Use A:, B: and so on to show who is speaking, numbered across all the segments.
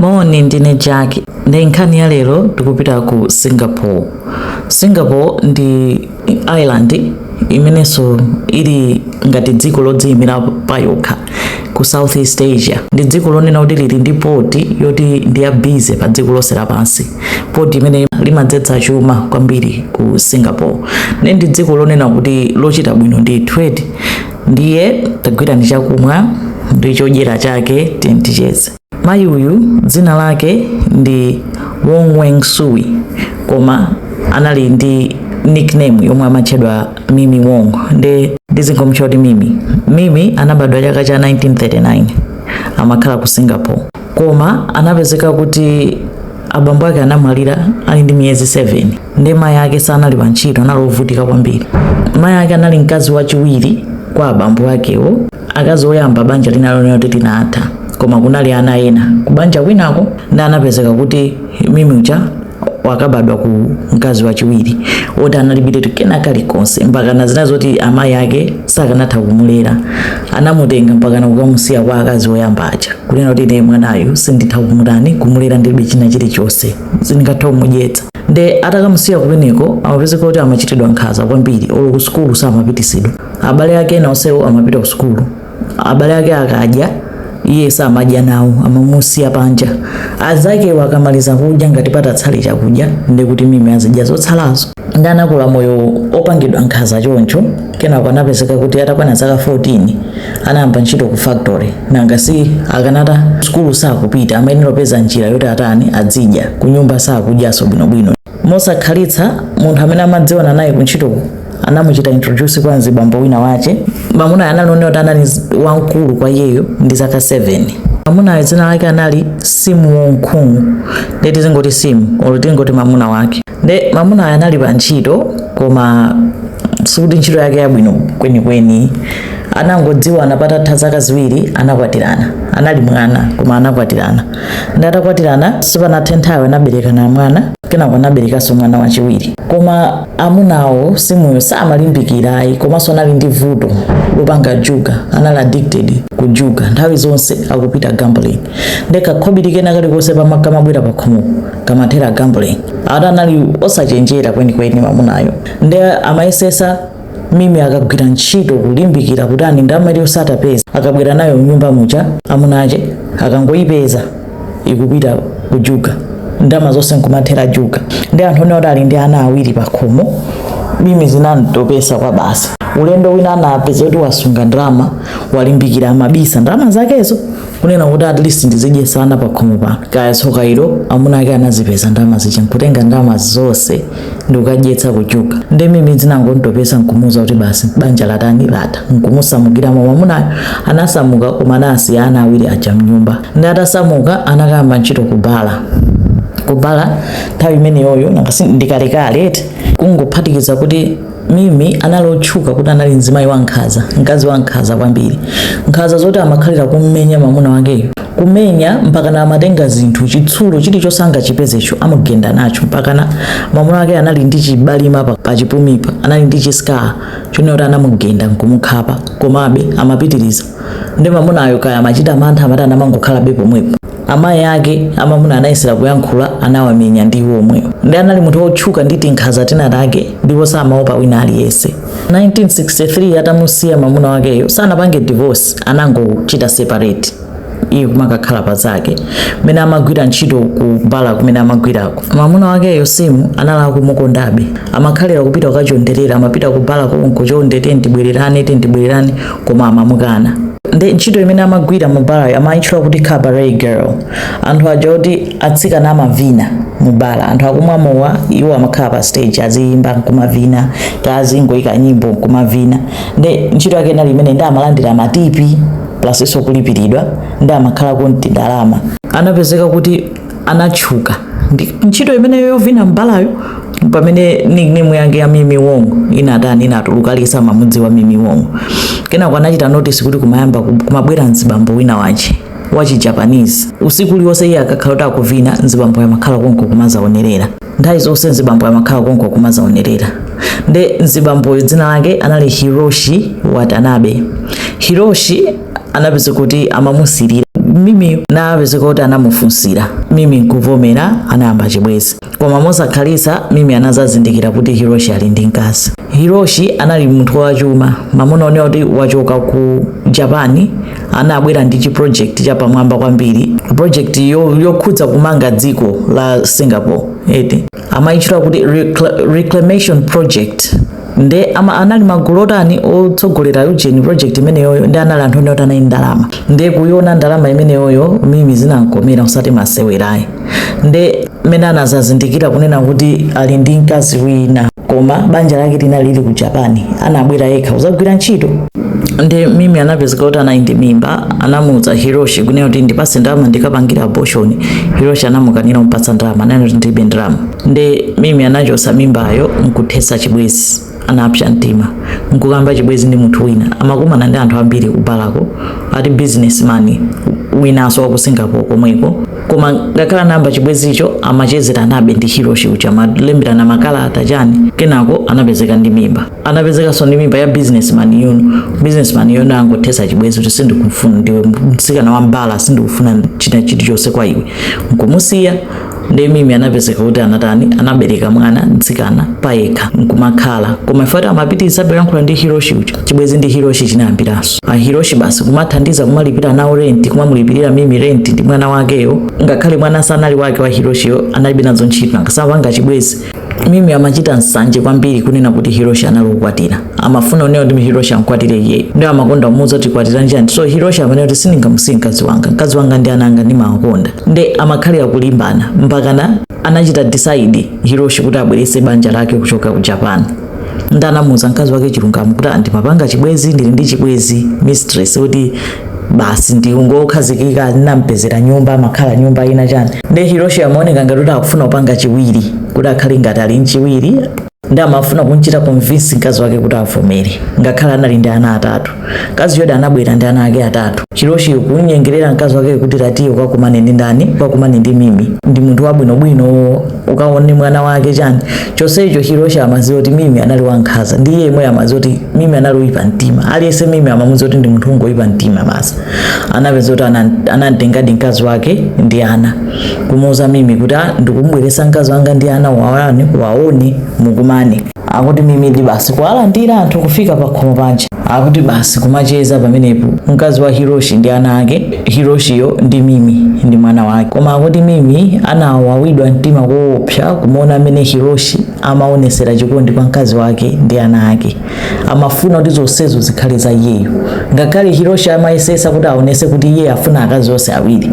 A: Moni ndine Jackie. Ndi nkhani ya lero tikupita ku Singapore. Singapore ndi island imenenso ili ngati dziko lodziyimira pa yokha ku Southeast Asia. Ndi dziko lonena kuti lili ndi poti yoti ndi ya busy pa dziko lonse lapansi. Poti imene limadzetsa chuma kwambiri ku Singapore. Ndi dziko lonena kuti lochita bwino ndi trade. Ndiye tagwira ndi chakumwa ndi chodyera chake ticheze. Mayi uyu dzina lake ndi Wong Weng Sui, koma anali ndi nickname yomwe amatchedwa Mimi Wong. Ndi zinkomchoti Mimi anabadwa chaka cha 1939, amakhala ku Singapore. Koma anapezeka kuti abambo ake anamwalira ali ndi miyezi 7. Ndi mayi ake sanali pa ntchito, analovutika kwambiri. Mayi ake anali mkazi wachiwiri kwa abambo akewo. Akazi oyamba banja linalonena kuti linatha, koma kunali ana ena kubanja kwinako. Ndi anapezeka kuti Mimi uja wakabadwa ku mkazi wachiwiri oti analibire tikena kalikonse mpaka nazina zoti amayi ake sakanatha kumulera. Anamutenga mpaka kukamusiya kwa akazi oyamba aja kunena kuti ine mwanayu sinditha kumulera ndilibe china chilichonse, sindingatha kumudyetsa. Ndi atakamusiya kumeneko amapezeka kuti amachitidwa nkhanza kwambiri, olo ku sukulu samapitisidwa. Abale ake ena onsewo amapita ku sukulu, abale ake akadya iye samadya nawo, amamusiya panja. Azake wakamaliza kudya ngati patatsala chakudya ndi kuti Mimi azidya zotsalazo. Ndi anakula moyo opangidwa nkhanza choncho. Kenako anapezeka kuti atakwana zaka 14 anayamba ntchito ku factory. Nanga si akanata sukulu sakupita, amayenera kupeza njira yoti atani adzidya ku nyumba, sakudyaso bwinobwino. Mosakhalitsa munthu amene amadziwana naye ku ntchito anamuchita introduce kwa mzibambo wina wache. Mamuna analonera kuti anali wankulu kwa iyeyo ndi zaka 7. Mamuna dzina lake anali Sim Wong Kung. Ndi tizingoti Sim olo tingoti mamuna wake. Ndi mamuna anali pa ntchito koma sikuti ntchito yake yabwino kwenikweni. Anangodziwa anapata zaka 2 anakwatirana. Anali mwana koma anakwatirana. Ndi atakwatirana sipanathe nthawi anaberekana mwana, kenako anaberekaso mwana wachiwiri. Koma amunawo Simuyo samalimbikira komanso anali ndi vuto lopanga juga, anali addicted ku juga, nthawi zonse akupita gambling. Ndi kakhobiri kena kalikonse pakamabwera pakhomo kamathera gambling. Ata anali osachenjera kwenikweni mamunayo. Ndi amayesesa Mimi akagwira ntchito kulimbikira kuti ani ndamali osatapeza, akabwera nayo nyumba muja amunache akangoyipeza ikupita kujuga, ndama zonse nkumathera juga. Ndi anthu ene ali ndi ana awiri pakhomo. Mimi zinamtopesa kwa basi. Ulendo wina anapeza kuti wasunga ndalama, walimbikira amabisa ndalama zakezo kunena kuti at least ndizidye sana pakhomo pano. Kaya soka ilo amuna ake anazipeza ndalama zicha, nkutenga ndalama zonse ndi kukadyetsa kujuga. Ndi Mimi zinangomtopesa nkumuza kuti basi banja latani lata, nkumusamukira mamunayo. Anasamuka koma anasiya ana awiri aja mnyumba. Ndi atasamuka anakamba ntchito kubala nthawi imeneyoyo nangasi ndikalekale kungophatikiza kuti Mimi analotchuka kuti anali mzimayi wankhanza, mkazi wankhanza kwambiri. Nkhanza zoti amakhalira kummenya mamuna wakeyo, kumenya mpaka na amatenga zinthu chitsulo chilichonse angachipezecho amugenda nacho, mpaka na mamuna wake anali ndi chibalima pa chipumipa, anali ndi chiskala chonena kuti anamugenda nkumukhapa, komabe amapitiriza. Ndi mamunayo kaya amachita mantha amati anamangokhala pomwepo. Amayi ake amamuna anayesera kuyankhula, anawamenya ndi omwewo. Ndi anali munthu otchuka ndi nkhanza tena take ndipo samaopa wina aliyense. 1963 atamusiya mamuna wakeyo sanapange divorce, anangochita separate. Iye kumakakhala pa zake mene amagwira ntchito kubala kumene amagwirako. Mamuna wakeyo Simu anali kumukondabe, amakhalira kupita kukachonderera, amapita kubala konko chondete ndibwererane koma amamukana. Ndi ntchito imene amagwira mubala amayitchula kuti cabaret girl. Anthu aja oti atsikana amavina mubala, anthu akumwa mowa iwo amakhala pa stage aziyimba nkumavina, kazingoyika nyimbo nkumavina. Ndi ntchito yake inali imene ndi amalandira matipi plus iso kulipiridwa, ndi amakhala konti ndalama. Anapezeka kuti anatchuka ndi ntchito imene yovina mbalayo, pamene nickname yake ya Mimi Wong inatulukalisa mamudzi wa Mimi Wong. Kenako anachita notice kuti kumabwera mzibambo wina wachi Japanese. Usiku uliwonse iye akakhala kuti akuvina, mzibambo amakhala konko kumazaonerera. Nthawi zonse mzibambo amakhala konko kumazaonerera. Ndi mzibambo dzina lake anali Hiroshi Watanabe. Hiroshi anapeza kuti amamusirira mimi napezeka kuti anamufunsira mimi nkuvomera anayamba chibwezi koma mosakhalisa mimi anazazindikira kuti Hiroshi ali ndi mkazi. Hiroshi anali munthu wachuma mamuna one kuti wachoka ku Japan anabwera ndi chi project cha pamwamba kwambiri project yokhudza kumanga dziko la Singapore amayichula kuti reclamation project nde anali magulu otani otsogolera Eugene project imeneyoyo ndi anali anthu oti anali ndalama nde kuiona ndalama imeneyoyo mimi zinankomera usati masewerayi nde mene anazazindikira kunena kuti ali ndi mkazi wina koma banja lake linali ku Japan anabwera yekha kuzagwira ntchito nde mimi anapezeka kuti anali ndi mimba anamuza Hiroshi kunena kuti ndipase ndalama ndikapangira abortion. Hiroshi anamukanira mpatsa ndalama nani kuti ndibe ndalama nde mimi anachosa mimbayo nkuthesa chibwezi anapsha mtima nkukamba chibwezi ndi munthu wina amakumana ndi anthu ambiri kubalako ati businessman winaso ku Singapore komweko koma ngakhala namba chibwezicho amachezera nabe ndi Hiroshi ucha malembera na makalata chani kenako anapezeka ndi mimba anapezekanso ndi mimba ya businessman yono angothesa chibwezi kuti sindikufuna ndiwe mtsikana wa mbala sindikufuna china chilichonse kwa iwe nkumusiya nde mimi anapezeka kuti anabereka mwana mtsikana payekha nkumakhala koma ifati amapitisa belankhula ndi Hiroshi ucha chibwezi ndi Hiroshi chinayambiranso Hiroshi basi kumathandiza kumalipira nawo rent kumamulipirira mimi rent ndi mwana wakeyo ngakhale mwana sanali wake wa Hiroshiyo analibe nazo ntchito akasapanga chibwezi mimi amachita nsanje kwambiri kunena kuti Hiroshi analokwatira amafuna oneo ndi Hiroshi ankwatire iye ndio amakonda umuza kuti kwatira njani so Hiroshi amene kuti siningamusiye mkazi wanga ndi ananga ndi makonda nde amakhalira kulimbana mpakana anachita decide Hiroshi kuti abwerese banja lake kuchoka ku Japan ndanamuza mkazi wake chilungamo kuti ndimapanga chibwezi ndili ndi chibwezi mistress kuti basi ndiungokhazikika nampezera nyumba makhala nyumba ina chani nde Hiroshi amaoneka ngati kuti akufuna kupanga chiwiri kuti akhale ngati ali nchiwiri ndi amafuna kunchita convince mkazi wake kuti avomere ngakhala anali ndi ana atatu mkazi yoda anabwera ndi ana ake atatu Hiroshi kunyengerera mkazi wake kuti ratiyo kwakumane ndi ndani kwakumane ndi mimi ndi munthu wabwinobwino ukaone mwana wake chani chonsecho Hiroshi amaziwa kuti mimi anali wankhaza ndi iye yemwe amaziwa kuti mimi anali woyipa mtima aliyese mimi amamuziwa kuti ndi munthu ungoyipa mtima basi anapeza kuti anamtengadi mkazi wake ndi ana kumuuza mimi kuti ndikumubweresa mkazi wanga ndi ana waone mukumane akuti mimi ndi basi kuwalandira anthu kufika pa khomo panja akuti basi kumacheza pamenepo mkazi wa Hiroshi ndi ana ake Hiroshiyo ndi mimi ndi mwana wake koma akuti mimi anawawidwa mtima kuopsa kumuona amene Hiroshi amaonesera chikondi kwa mkazi wake ndi ana ake amafuna kuti zonsezo zikhale za iyeyo ngakhale Hiroshi amayesesa kuti aonese kuti iye afuna akazi onse awiri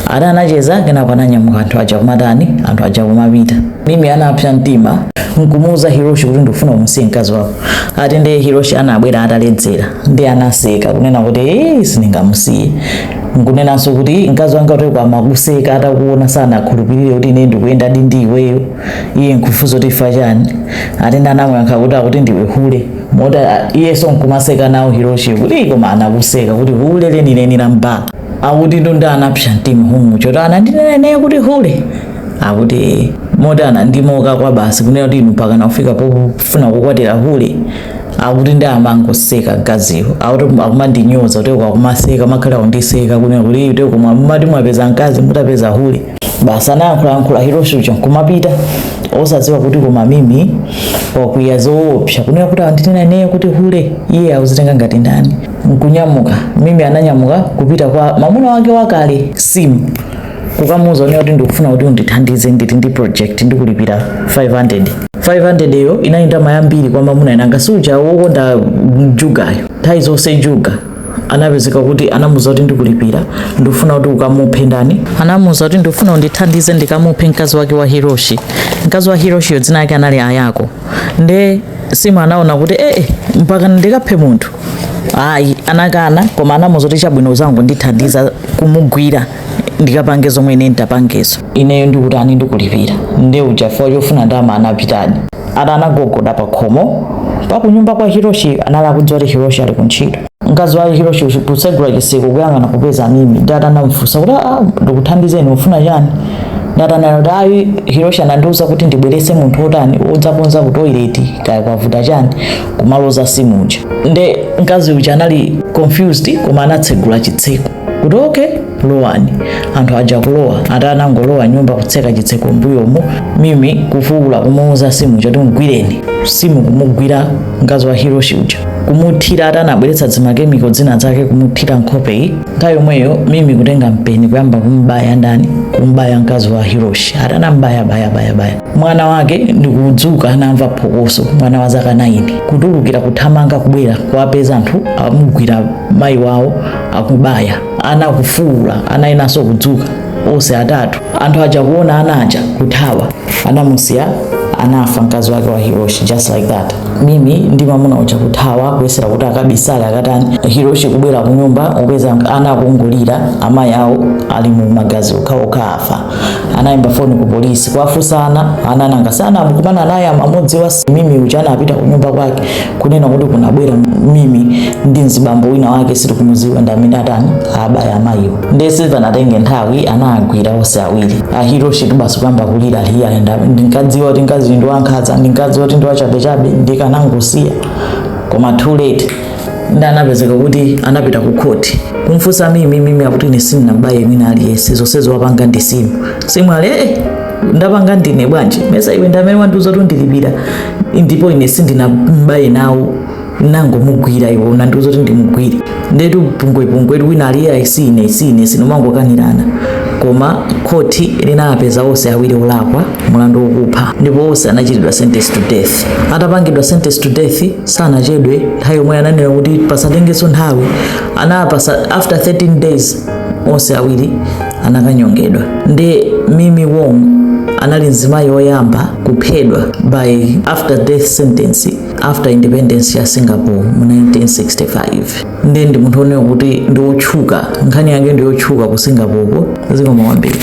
A: anacheza kenako ananyamuka anthu aja kumatani anthu aja kumapita mimi anapsa mtima nkumuuza Hiroshi kuti ndikufuna umusiye mkazi wako ati nde Hiroshi anabwera ataledzera ndi anaseka kunena kuti sindingamusiye nkunenanso kuti mkazi wanga kuti kwamakuseka atakuona sana akhulupirire kuti ine ndikuyenda ndi iweyo iye nkufuza kuti ifa chani ati ndanamuyankha kuti ndiwe hule mota iyeso nkumaseka nawo Hiroshi kuti koma anakuseka kuti hule lenileni la mbala akuti ndo anapsa mtima humucho anandinene kuti hule akuti modana ndimoka kwa basi kunena kuti inu mpaka nafika pofuna kukwatira hule akuti ndi amangoseka mkaziyo akuti akumandinyoza kuti kwakumaseka makhala kundiseka kunena kuti kuti kumati mwapeza mkazi mutapeza hule basi anayankhula Hiroshi ucho nkumapita osadziwa kuti koma mimi wakwiya zoopsa kunena kuti andinene kuti hule iye akuzitenga ngati ndani nkunyamuka mimi ananyamuka kupita kwa mamuna wake wakale simu kukamuza kuti ndikufuna kuti undithandize nditi ndi project ndikulipira 500 yo inaenda mayambiri kwa mamuna inanga suja wokonda jugayo nthawi zonse juga anapezeka kuti anamuza kuti ndikulipira ndikufuna kuti ukamuphe ndani anamuza kuti ndikufuna undithandize ndikamuphe mkazi wake wa Hiroshi mkazi wa Hiroshi dzina lake anali Ayako nde simu anaona kuti mpaka ndikaphe munthu ayi anakana koma anamuza kuti chabwino zangu ndithandiza kumugwira ndikapange zomwe ine ndapangezo ineyo ndikutani ndikulipira nde ujafa yofuna ndama anapitani anagogoda pa khomo pa kunyumba kwa Hiroshi anala kudziwa kuti Hiroshi ali kuntchito mkazi wa Hiroshi kusegula chiseko kuyang'ana kupeza mimi ndata namfunsa kuti ndikuthandizeni ufuna chani ndata nayo dayi Hiroshi anandiuza kuti ndibwerese munthu otani odzaponza ku toilet kaya kwavuta chani kumaloza simu uja nde mkazi uja anali confused koma anatsegula chitseko kuti okay lowani. Anthu aja kulowa atanangolowa nyumba kutseka chitseko mbuyomo, Mimi kufuula kumuuza simu choti mugwireni. Simu kumugwira mkazi wa Hiroshi uja, kumuthira atanabweretsa zimakemiko dzina zake kumuthira nkhope. Nthawi yomweyo Mimi kutenga mpeni kuyamba kumbaya ndani, kumbaya mkazi wa Hiroshi. Atanambaya baya. Mwana wake ndikudzuka anamva phokoso, mwana wa zaka 9 kutulukira kuthamanga kubwera kuwapeza anthu amugwira mayi wawo akubaya. Ana kufuula, ana inaso kudzuka onse atatu. Anthu aja kuona anaja kuthawa, anamusiya anafa mkazi wake wa Hiroshi just like that. Mimi ndi mamuna uja kuthawa kuyesera kuti akabisale akatani Hiroshi kubwera ku nyumba upeza ana akungulira amayi awo ali mu magazi okhaokha afa. Anayimba foni ku polisi kwafunsana, anananga sana amukumana naye amamodzi wa Mimi uja anapita ku nyumba kwake kunena kuti kunabwera Mimi ndi mzibambo wina wake siri kumuziwa ndamene atani abaya amayiwo. Ndese panatenge nthawi anagwira onse awiri. Hiroshi tubasi kwamba kulira aliyaenda, ndinkadziwa kuti ngazi ndo ankhaza, ndinkadziwa kuti ndo achabechabe ndikanangusiya, koma too late. Ndanapezeka kuti anapita ku court kumfunsa Mimi akuti ine sindinabaye mwina aliyense, zonsezo wapanga ndi simu ali ndapanga ndine bwanji mesa iwe ndamene wandiuza kuti ndilipira ndipo ine sindinabaye nawo nangomugwira iwo unandiuza kuti ndimugwire. Ndetu pungwe wina aliye isine sinomangokanirana, koma koti linapeza onse awiri olakwa mulandu wokupha, ndipo onse anachitidwa sentence to death. Atapangidwa sentence to death sanachedwe nthawi yomwe ananena kuti pasatengenso nthawi, anapasa after 13 days onse awiri anakanyongedwa. Nde Mimi Wong anali mzimayi woyamba kuphedwa by after death sentence after independence ya Singapore mu 1965. Ndi munthu onena kuti ndi wotchuka, nkhani yake ndi yotchuka ku Singapore ziko mwambiri.